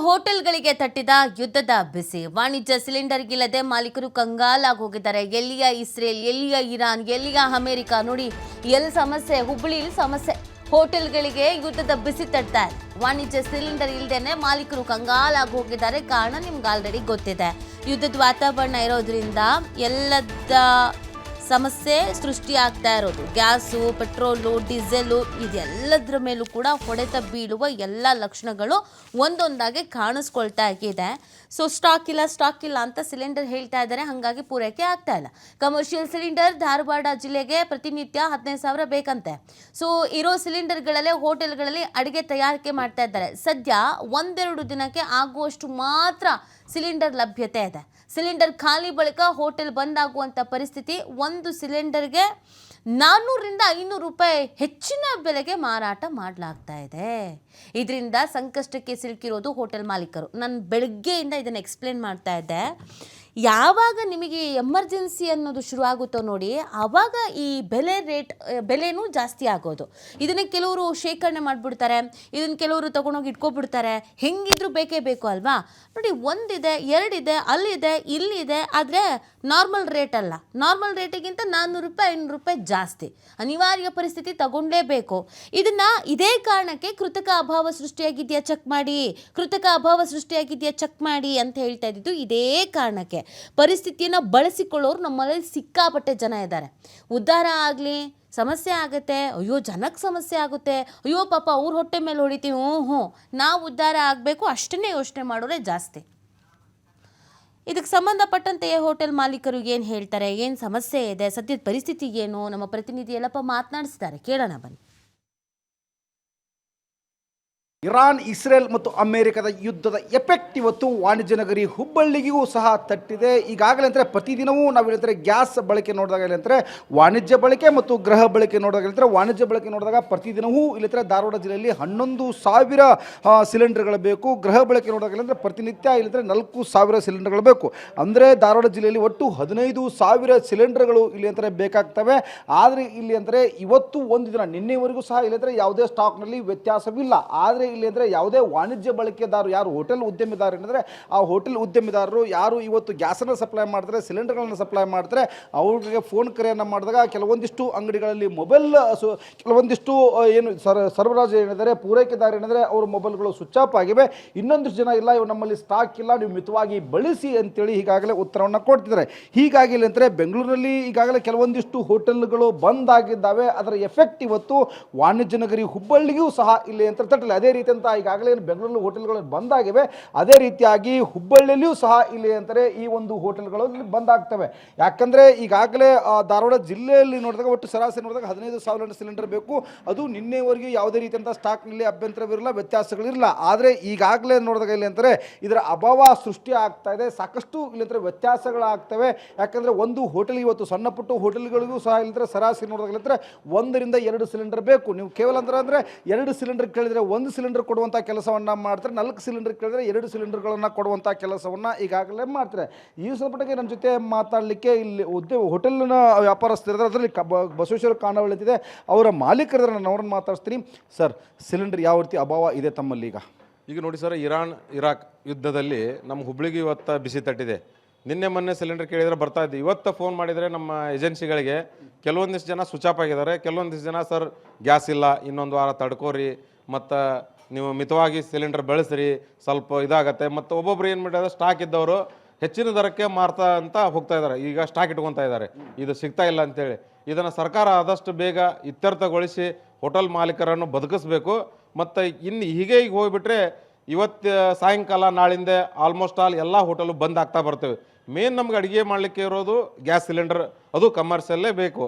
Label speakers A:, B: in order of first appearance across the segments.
A: ಹೋಟೆಲ್ಗಳಿಗೆ ತಟ್ಟಿದ ಯುದ್ಧದ ಬಿಸಿ. ವಾಣಿಜ್ಯ ಸಿಲಿಂಡರ್ಗಿಲ್ಲದೆ ಮಾಲೀಕರು ಕಂಗಾಲಾಗಿ ಹೋಗಿದ್ದಾರೆ. ಎಲ್ಲಿಯ ಇಸ್ರೇಲ್, ಎಲ್ಲಿಯ ಇರಾನ್, ಎಲ್ಲಿಯ ಅಮೆರಿಕ, ನೋಡಿ ಎಲ್ಲಿ ಸಮಸ್ಯೆ, ಹುಬ್ಬಳ್ಳಿಯಲ್ಲಿ ಸಮಸ್ಯೆ. ಹೋಟೆಲ್ಗಳಿಗೆ ಯುದ್ಧದ ಬಿಸಿ ತಟ್ತಾ ಇದೆ. ವಾಣಿಜ್ಯ ಸಿಲಿಂಡರ್ ಇಲ್ಲದೇನೆ ಮಾಲೀಕರು ಕಂಗಾಲಾಗಿ ಹೋಗಿದ್ದಾರೆ. ಕಾರಣ ನಿಮ್ಗೆ ಆಲ್ರೆಡಿ ಗೊತ್ತಿದೆ. ಯುದ್ಧದ ವಾತಾವರಣ ಇರೋದ್ರಿಂದ ಎಲ್ಲದ ಸಮಸ್ಯೆ ಸೃಷ್ಟಿಯಾಗ್ತಾ ಇರೋದು. ಗ್ಯಾಸು, ಪೆಟ್ರೋಲು, ಡೀಸೆಲು ಇದೆಲ್ಲದರ ಮೇಲೂ ಕೂಡ ಹೊಡೆತ ಬೀಳುವ ಎಲ್ಲ ಲಕ್ಷಣಗಳು ಒಂದೊಂದಾಗಿ ಕಾಣಿಸ್ಕೊಳ್ತಾ ಇದೆ. ಸೊ ಸ್ಟಾಕ್ ಇಲ್ಲ ಅಂತ ಸಿಲಿಂಡರ್ ಹೇಳ್ತಾ ಇದ್ದಾರೆ. ಹಾಗಾಗಿ ಪೂರೈಕೆ ಆಗ್ತಾ ಇಲ್ಲ. ಕಮರ್ಷಿಯಲ್ ಸಿಲಿಂಡರ್ ಧಾರವಾಡ ಜಿಲ್ಲೆಗೆ ಪ್ರತಿನಿತ್ಯ 15,000 ಬೇಕಂತೆ. ಸೊ ಇರೋ ಸಿಲಿಂಡರ್ಗಳಲ್ಲೇ ಹೋಟೆಲ್ಗಳಲ್ಲಿ ಅಡುಗೆ ತಯಾರಿಕೆ ಮಾಡ್ತಾ ಇದ್ದಾರೆ. ಸದ್ಯ 1-2 ದಿನಕ್ಕೆ ಆಗುವಷ್ಟು ಮಾತ್ರ ಸಿಲಿಂಡರ್ ಲಭ್ಯತೆ ಇದೆ. ಸಿಲಿಂಡರ್ ಖಾಲಿ ಬಳಿಕ ಹೋಟೆಲ್ ಬಂದ್ ಆಗುವಂಥ ಪರಿಸ್ಥಿತಿ. ಒಂದು ಸಿಲಿಂಡರ್ಗೆ 400-500 ರೂಪಾಯಿ ಹೆಚ್ಚಿನ ಬೆಲೆಗೆ ಮಾರಾಟ ಮಾಡಲಾಗ್ತಾ ಇದೆ. ಇದರಿಂದ ಸಂಕಷ್ಟಕ್ಕೆ ಸಿಲುಕಿರೋದು ಹೋಟೆಲ್ ಮಾಲೀಕರು. ನಾನು ಬೆಳಗ್ಗೆಯಿಂದ ಇದನ್ನು ಎಕ್ಸ್ಪ್ಲೇನ್ ಮಾಡ್ತಾ ಇದ್ದೆ. ಯಾವಾಗ ನಿಮಗೆ ಎಮರ್ಜೆನ್ಸಿ ಅನ್ನೋದು ಶುರುವಾಗುತ್ತೋ ನೋಡಿ, ಆವಾಗ ಈ ಬೆಲೆನೂ ಜಾಸ್ತಿ ಆಗೋದು. ಇದನ್ನು ಕೆಲವರು ಶೇಖರಣೆ ಮಾಡಿಬಿಡ್ತಾರೆ, ಇದನ್ನು ಕೆಲವರು ತೊಗೊಂಡೋಗಿ ಇಟ್ಕೊಬಿಡ್ತಾರೆ. ಹೆಂಗಿದ್ರೂ ಬೇಕೇ ಬೇಕು ಅಲ್ವಾ. ನೋಡಿ, 1 ಇದೆ, 2 ಇದೆ, ಅಲ್ಲಿದೆ, ಇಲ್ಲಿದೆ. ಆದರೆ ನಾರ್ಮಲ್ ರೇಟ್ ಅಲ್ಲ. ನಾರ್ಮಲ್ ರೇಟಿಗಿಂತ 400 ರೂಪಾಯಿ 500 ರೂಪಾಯಿ ಜಾಸ್ತಿ. ಅನಿವಾರ್ಯ ಪರಿಸ್ಥಿತಿ ತಗೊಂಡೇಬೇಕು. ಇದನ್ನು ಇದೇ ಕಾರಣಕ್ಕೆ ಕೃತಕ ಅಭಾವ ಸೃಷ್ಟಿಯಾಗಿದೆಯಾ ಚೆಕ್ ಮಾಡಿ ಅಂತ ಹೇಳ್ತಾ ಇದ್ದಿದ್ದು ಇದೇ ಕಾರಣಕ್ಕೆ. ಪರಿಸ್ಥಿತಿಯನ್ನು ಬಳಸಿಕೊಳ್ಳೋರು ನಮ್ಮಲ್ಲಿ ಸಿಕ್ಕಾಪಟ್ಟೆ ಜನ ಇದ್ದಾರೆ. ಉದ್ಧಾರ ಆಗಲಿ, ಸಮಸ್ಯೆ ಆಗುತ್ತೆ, ಅಯ್ಯೋ ಜನಕ್ಕೆ ಸಮಸ್ಯೆ ಆಗುತ್ತೆ, ಅಯ್ಯೋ ಪಾಪ ಅವ್ರ ಹೊಟ್ಟೆ ಮೇಲೆ ಹೊಡಿತೀವಿ, ನಾವು ಉದ್ಧಾರ ಆಗಬೇಕು ಅಷ್ಟನ್ನೇ ಯೋಚನೆ ಮಾಡೋರೇ ಜಾಸ್ತಿ. ಇದಕ್ಕೆ ಸಂಬಂಧಪಟ್ಟಂತೆ ಹೋಟೆಲ್ ಮಾಲೀಕರು ಏನು ಹೇಳ್ತಾರೆ, ಏನು ಸಮಸ್ಯೆ ಇದೆ, ಸದ್ಯದ ಪರಿಸ್ಥಿತಿ ಏನು, ನಮ್ಮ ಪ್ರತಿನಿಧಿ ಯಲ್ಲಪ್ಪ ಮಾತನಾಡಿಸಿದ್ದಾರೆ. ಕೇಳೋಣ ಬನ್ನಿ.
B: ಇರಾನ್, ಇಸ್ರೇಲ್ ಮತ್ತು ಅಮೆರಿಕದ ಯುದ್ಧದ ಎಫೆಕ್ಟ್ ಇವತ್ತು ವಾಣಿಜ್ಯ ನಗರಿ ಹುಬ್ಬಳ್ಳಿಗೂ ಸಹ ತಟ್ಟಿದೆ. ಈಗಾಗಲೇ ಅಂದರೆ ಪ್ರತಿದಿನವೂ ನಾವು ಹೇಳ್ತಾರೆ ಗ್ಯಾಸ್ ಬಳಕೆ ನೋಡಿದಾಗ ಇಲ್ಲಂದರೆ ವಾಣಿಜ್ಯ ಬಳಕೆ ಮತ್ತು ಗೃಹ ಬಳಕೆ ನೋಡಿದಾಗ ಇಲ್ಲಂದರೆ ವಾಣಿಜ್ಯ ಬಳಕೆ ನೋಡಿದಾಗ ಪ್ರತಿದಿನವೂ ಇಲ್ಲಂದರೆ ಧಾರವಾಡ ಜಿಲ್ಲೆಯಲ್ಲಿ 11,000 ಸಿಲಿಂಡರ್ಗಳು ಬೇಕು. ಗೃಹ ಬಳಕೆ ನೋಡಿದಾಗ ಇಲ್ಲಂದರೆ ಪ್ರತಿನಿತ್ಯ ಇಲ್ಲಂದರೆ 4,000 ಸಿಲಿಂಡರ್ಗಳು ಬೇಕು. ಅಂದರೆ ಧಾರವಾಡ ಜಿಲ್ಲೆಯಲ್ಲಿ ಒಟ್ಟು 15,000 ಸಿಲಿಂಡರ್ಗಳು ಇಲ್ಲಿ ಅಂತಾರೆ ಬೇಕಾಗ್ತವೆ. ಆದರೆ ಇಲ್ಲಿ ಅಂದರೆ ಇವತ್ತು ಒಂದು ದಿನ ನಿನ್ನೆವರೆಗೂ ಸಹ ಇಲ್ಲಂದರೆ ಯಾವುದೇ ಸ್ಟಾಕ್ನಲ್ಲಿ ವ್ಯತ್ಯಾಸವಿಲ್ಲ. ಆದರೆ ಇಲ್ಲಿ ಅಂದರೆ ಯಾವುದೇ ವಾಣಿಜ್ಯ ಬಳಕೆದಾರರು ಯಾರು ಹೋಟೆಲ್ ಉದ್ಯಮಿದಾರರು ಏನಂದರೆ ಆ ಹೋಟೆಲ್ ಉದ್ಯಮಿದಾರರು ಯಾರು ಇವತ್ತು ಗ್ಯಾಸನ್ನು ಸಪ್ಲೈ ಮಾಡ್ತಾರೆ, ಸಿಲಿಂಡರ್ಗಳನ್ನು ಸಪ್ಲೈ ಮಾಡ್ತಾರೆ, ಅವ್ರಿಗೆ ಫೋನ್ ಕರೆಯನ್ನು ಮಾಡಿದಾಗ ಕೆಲವೊಂದಿಷ್ಟು ಅಂಗಡಿಗಳಲ್ಲಿ ಮೊಬೈಲ್ ಕೆಲವೊಂದಿಷ್ಟು ಏನು ಸರಬರಾಜು ಏನಿದ್ದಾರೆ ಪೂರೈಕೆದಾರ ಏನಿದ್ದಾರೆ ಅವ್ರ ಮೊಬೈಲ್ಗಳು ಸ್ವಿಚ್ ಆಫ್ ಆಗಿವೆ. ಇನ್ನೊಂದಿಷ್ಟು ಜನ ಇಲ್ಲ, ಇವು ನಮ್ಮಲ್ಲಿ ಸ್ಟಾಕ್ ಇಲ್ಲ, ನೀವು ಮಿತವಾಗಿ ಬಳಸಿ ಅಂತೇಳಿ ಈಗಾಗಲೇ ಉತ್ತರವನ್ನು ಕೊಡ್ತಿದ್ದಾರೆ. ಹೀಗಾಗಿ ಇಲ್ಲಿ ಅಂದರೆ ಬೆಂಗಳೂರಿನಲ್ಲಿ ಈಗಾಗಲೇ ಕೆಲವೊಂದಿಷ್ಟು ಹೋಟೆಲ್ಗಳು ಬಂದ್ ಆಗಿದ್ದಾವೆ. ಅದರ ಎಫೆಕ್ಟ್ ಇವತ್ತು ವಾಣಿಜ್ಯ ನಗರಿ ಹುಬ್ಬಳ್ಳಿಗೂ ಸಹ ಇಲ್ಲಿ ಅಂತ ತಟ್ಟಲ್ಲ. ಅದೇ ರೀತಿ ಅಂತ ಈಗಾಗಲೇ ಬೆಂಗಳೂರಲ್ಲಿ ಹೋಟೆಲ್ಗಳು ಬಂದಾಗಿವೆ. ಅದೇ ರೀತಿಯಾಗಿ ಹುಬ್ಬಳ್ಳಿಯಲ್ಲಿಯೂ ಸಹ ಇಲ್ಲಿ ಅಂತಾರೆ ಈ ಒಂದು ಹೋಟೆಲ್ಗಳು ಬಂದಾಗ್ತವೆ. ಯಾಕಂದರೆ ಈಗಾಗಲೇ ಧಾರವಾಡ ಜಿಲ್ಲೆಯಲ್ಲಿ ನೋಡಿದಾಗ ಒಟ್ಟು ಸರಾಸರಿ ನೋಡಿದಾಗ 15,000 ಸಿಲಿಂಡರ್ ಬೇಕು. ಅದು ನಿನ್ನೆವರೆಗೂ ಯಾವುದೇ ರೀತಿಯಂಥ ಸ್ಟಾಕ್ನಲ್ಲಿ ಅಭ್ಯಂತರವಿರಲ್ಲ, ವ್ಯತ್ಯಾಸಗಳಿರಲ್ಲ. ಆದರೆ ಈಗಾಗಲೇ ನೋಡಿದಾಗ ಇಲ್ಲಿ ಅಂತಾರೆ ಇದರ ಅಭಾವ ಸೃಷ್ಟಿ ಆಗ್ತಾ ಇದೆ. ಸಾಕಷ್ಟು ಇಲ್ಲಂದರೆ ವ್ಯತ್ಯಾಸಗಳಾಗ್ತವೆ. ಯಾಕಂದರೆ ಒಂದು ಹೋಟೆಲ್ ಇವತ್ತು ಸಣ್ಣ ಪುಟ್ಟ ಹೋಟೆಲ್ಗಳಿಗೂ ಸಹ ಇಲ್ಲಂದರೆ ಸರಾಸರಿ ನೋಡಿದಾಗ ಇಲ್ಲಂದರೆ 1-2 ಸಿಲಿಂಡರ್ ಬೇಕು. ನೀವು ಕೇವಲ ಅಂದರೆ 2 ಸಿಲಿಂಡರ್ ಕೇಳಿದರೆ 1 ಸಿಲಿಂಡರ್ ಕೊಡುವಂಥ ಕೆಲಸವನ್ನು ಮಾಡ್ತಾರೆ. 4 ಸಿಲಿಂಡರ್ ಕೇಳಿದರೆ 2 ಸಿಲಿಂಡರ್ಗಳನ್ನು ಕೊಡುವಂಥ ಕೆಲಸವನ್ನು ಈಗಾಗಲೇ ಮಾಡ್ತಾರೆ. ಈ ಸಂದರ್ಭಕ್ಕೆ ನನ್ನ ಜೊತೆ ಮಾತಾಡಲಿಕ್ಕೆ ಇಲ್ಲಿ ಹೋಟೆಲ್ನ ವ್ಯಾಪಾರಸ್ಥರಿದ್ದಾರೆ. ಅದರಲ್ಲಿ ಬಸವೇಶ್ವರ ಖಾನಾವಳಿ ಇದೆ, ಅವರ ಮಾಲೀಕರಿದ್ದಾರೆ. ನಾನು ಅವ್ರನ್ನ ಮಾತಾಡ್ತೀನಿ. ಸರ್, ಸಿಲಿಂಡರ್ ಯಾವ ರೀತಿ ಅಭಾವ ಇದೆ ತಮ್ಮಲ್ಲಿ?
C: ಈಗ ನೋಡಿ ಸರ್, ಇರಾನ್ ಇರಾಕ್ ಯುದ್ಧದಲ್ಲಿ ನಮ್ಮ ಹುಬ್ಬಳ್ಳಿಗೆ ಇವತ್ತು ಬಿಸಿ ತಟ್ಟಿದೆ. ನಿನ್ನೆ ಮೊನ್ನೆ ಸಿಲಿಂಡರ್ ಕೇಳಿದರೆ ಬರ್ತಾ ಇದ್ದೆ. ಇವತ್ತು ಫೋನ್ ಮಾಡಿದರೆ ನಮ್ಮ ಏಜೆನ್ಸಿಗಳಿಗೆ ಕೆಲವೊಂದಿಷ್ಟು ಜನ ಸ್ವಿಚ್ ಆಫ್ ಆಗಿದ್ದಾರೆ. ಕೆಲವೊಂದಿಷ್ಟು ಜನ ಸರ್ ಗ್ಯಾಸ್ ಇಲ್ಲ, ಇನ್ನೊಂದು ವಾರ ತಡ್ಕೋರಿ, ಮತ್ತು ನೀವು ಮಿತವಾಗಿ ಸಿಲಿಂಡರ್ ಬೆಳೆಸ್ರಿ, ಸ್ವಲ್ಪ ಇದಾಗತ್ತೆ. ಮತ್ತು ಒಬ್ಬೊಬ್ರು ಏನು ಮಾಡಿದ್ರೆ ಸ್ಟಾಕ್ ಇದ್ದವರು ಹೆಚ್ಚಿನ ದರಕ್ಕೆ ಮಾರ್ತಾ ಅಂತ ಹೋಗ್ತಾ ಇದ್ದಾರೆ. ಈಗ ಸ್ಟಾಕ್ ಇಟ್ಕೊತಾ ಇದ್ದಾರೆ, ಇದು ಸಿಗ್ತಾ ಇಲ್ಲ ಅಂತೇಳಿ. ಇದನ್ನು ಸರ್ಕಾರ ಆದಷ್ಟು ಬೇಗ ಇತ್ಯರ್ಥಗೊಳಿಸಿ ಹೋಟೆಲ್ ಮಾಲೀಕರನ್ನು ಬದುಕಿಸ್ಬೇಕು. ಮತ್ತು ಇನ್ನು ಹೀಗೆ ಈಗ ಹೋಗಿಬಿಟ್ರೆ ಇವತ್ತು ಸಾಯಂಕಾಲ ನಾಳಿಂದ ಆಲ್ಮೋಸ್ಟ್ ಆಲ್ ಎಲ್ಲ ಹೋಟೆಲು ಬಂದ್ ಆಗ್ತಾ ಬರ್ತೇವೆ. ಮೇನ್ ನಮ್ಗೆ ಅಡುಗೆ ಮಾಡಲಿಕ್ಕೆ ಇರೋದು ಗ್ಯಾಸ್ ಸಿಲಿಂಡರ್, ಅದು ಕಮರ್ಷಿಯಲ್ಲೇ ಬೇಕು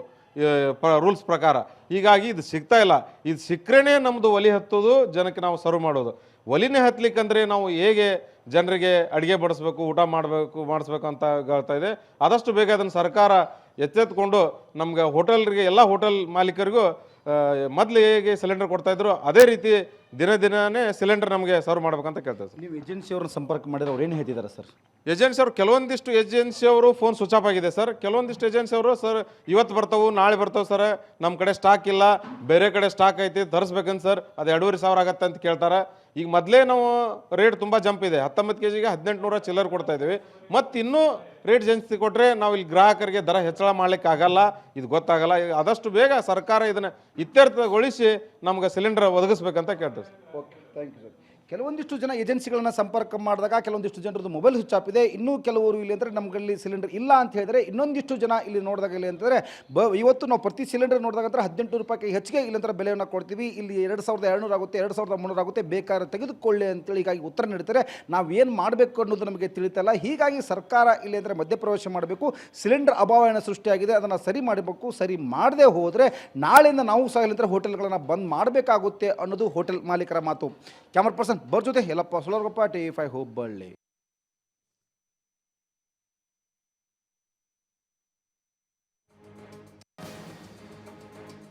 C: ರೂಲ್ಸ್ ಪ್ರಕಾರ. ಹೀಗಾಗಿ ಇದು ಸಿಗ್ತಾ ಇಲ್ಲ. ಇದು ಸಿಕ್ಕರೆ ನಮ್ಮದು ಒಲಿ ಹತ್ತೋದು, ಜನಕ್ಕೆ ನಾವು ಸರ್ವ್ ಮಾಡೋದು. ಒಲಿನೇ ಹತ್ತಲಿಕ್ಕಂದ್ರೆ ನಾವು ಹೇಗೆ ಜನರಿಗೆ ಅಡುಗೆ ಬಡಿಸ್ಬೇಕು, ಊಟ ಮಾಡಿಸ್ಬೇಕು ಅಂತ ಹೇಳ್ತಾ ಇದೆ. ಆದಷ್ಟು ಬೇಗ ಅದನ್ನು ಸರ್ಕಾರ ಎಚ್ಚೆತ್ಕೊಂಡು ನಮ್ಗೆ ಹೋಟೆಲ್ರಿಗೆ ಎಲ್ಲ ಹೋಟೆಲ್ ಮಾಲೀಕರಿಗೂ ಮೊದಲು ಹೇಗೆ ಸಿಲಿಂಡರ್ ಕೊಡ್ತಾಯಿದ್ರು ಅದೇ ರೀತಿ ದಿನೇ ಸಿಲಿಂಡರ್ ನಮಗೆ ಸರ್ವ್ ಮಾಡ್ಬೇಕಂತ ಕೇಳ್ತಾರೆ ಸರ್.
B: ನೀವು ಏಜೆನ್ಸಿಯವ್ರನ್ನ ಸಂಪರ್ಕ ಮಾಡಿದ್ರೆ ಅವ್ರು ಏನು ಹೇಳ್ತಿದ್ದಾರೆ ಸರ್?
C: ಏಜೆನ್ಸಿಯವರು ಕೆಲವೊಂದಿಷ್ಟು ಏಜೆನ್ಸಿಯವರು ಫೋನ್ ಸ್ವಿಚ್ ಆಫ್ ಆಗಿದೆ ಸರ್. ಕೆಲವೊಂದಿಷ್ಟು ಏಜೆನ್ಸಿಯವರು ಸರ್ ಇವತ್ತು ಬರ್ತಾವೆ, ನಾಳೆ ಬರ್ತಾವೆ ಸರ್, ನಮ್ಮ ಕಡೆ ಸ್ಟಾಕ್ ಇಲ್ಲ, ಬೇರೆ ಕಡೆ ಸ್ಟಾಕ್ ಐತಿ, ತರಿಸ್ಬೇಕಂತ ಸರ್, ಅದು 2,500 ಆಗತ್ತೆ ಅಂತ ಕೇಳ್ತಾರೆ. ಈಗ ಮೊದಲೇ ನಾವು ರೇಟ್ ತುಂಬ ಜಂಪ್ ಇದೆ, 19 kgಗೆ 1800 ಚಿಲ್ಲರ್ ಕೊಡ್ತಾ ಇದ್ದೀವಿ. ಮತ್ತು ಇನ್ನೂ ರೇಟ್ ಜಾಸ್ತಿ ಕೊಟ್ಟರೆ ನಾವು ಇಲ್ಲಿ ಗ್ರಾಹಕರಿಗೆ ದರ ಹೆಚ್ಚಳ ಮಾಡ್ಲಿಕ್ಕೆ ಆಗಲ್ಲ, ಇದು ಗೊತ್ತಾಗಲ್ಲ. ಆದಷ್ಟು ಬೇಗ ಸರ್ಕಾರ ಇದನ್ನು ಇತ್ಯರ್ಥಗೊಳಿಸಿ ನಮ್ಗೆ ಸಿಲಿಂಡರ್ ಒದಗಿಸ್ಬೇಕಂತ ಕೇಳ್ತೇವೆ.
B: Okay, thank you sir. ಕೆಲವೊಂದಿಷ್ಟು ಜನ ಏಜೆನ್ಸಿಗಳನ್ನ ಸಂಪರ್ಕ ಮಾಡಿದಾಗ ಕೆಲವೊಂದಿಷ್ಟು ಜನರದ್ದು ಮೊಬೈಲ್ ಸ್ವಿಚ್ ಆಫ್ ಇದೆ, ಇನ್ನೂ ಕೆಲವರು ಇಲ್ಲಿ ಅಂದರೆ ನಮ್ಮಲ್ಲಿ ಸಿಲಿಂಡರ್ ಇಲ್ಲ ಅಂತ ಹೇಳಿದರೆ, ಇನ್ನೊಂದಿಷ್ಟು ಜನ ಇಲ್ಲಿ ನೋಡಿದಾಗ ಇಲ್ಲಿ ಅಂತಂದರೆ ಇವತ್ತು ನಾವು ಪ್ರತಿ ಸಿಲಿಂಡರ್ ನೋಡಿದಾಗ ಅಂದರೆ 18 ರೂಪಾಯಿಗೆ ಹೆಚ್ಚಿಗೆ ಇಲ್ಲಂತರ ಬೆಲೆಯನ್ನು ಕೊಡ್ತೀವಿ, ಇಲ್ಲಿ 2200 ಆಗುತ್ತೆ, 2300 ಆಗುತ್ತೆ, ಬೇಕಾದ್ರೆ ತೆಗೆದುಕೊಳ್ಳಿ ಅಂತೇಳಿ ಹೀಗಾಗಿ ಉತ್ತರ ನೀಡ್ತಾರೆ. ನಾವೇನು ಮಾಡಬೇಕು ಅನ್ನೋದು ನಮಗೆ ತಿಳಿತಲ್ಲ. ಹೀಗಾಗಿ ಸರ್ಕಾರ ಇಲ್ಲಿ ಅಂದರೆ ಮಧ್ಯಪ್ರವೇಶ ಮಾಡಬೇಕು. ಸಿಲಿಂಡರ್ ಅಭಾವ ಸೃಷ್ಟಿಯಾಗಿದೆ, ಅದನ್ನು ಸರಿ ಮಾಡಬೇಕು. ಸರಿ ಮಾಡದೆ ಹೋದರೆ ನಾಳೆಯಿಂದ ನಾವು ಸಹ ಇಲ್ಲಂದರೆ ಹೋಟೆಲ್ಗಳನ್ನು ಬಂದ್ ಮಾಡಬೇಕಾಗುತ್ತೆ ಅನ್ನೋದು ಹೋಟೆಲ್ ಮಾಲೀಕರ ಮಾತು. ಕ್ಯಾಮರಾ ಪರ್ಸನ್ ಬರ್ ಜೊತೆ ಯಲ್ಲಪ್ಪ ಸುಲರ್ಗಪ್ಪ, ಟಿ5 ಹುಬ್ಬಳ್ಳಿ.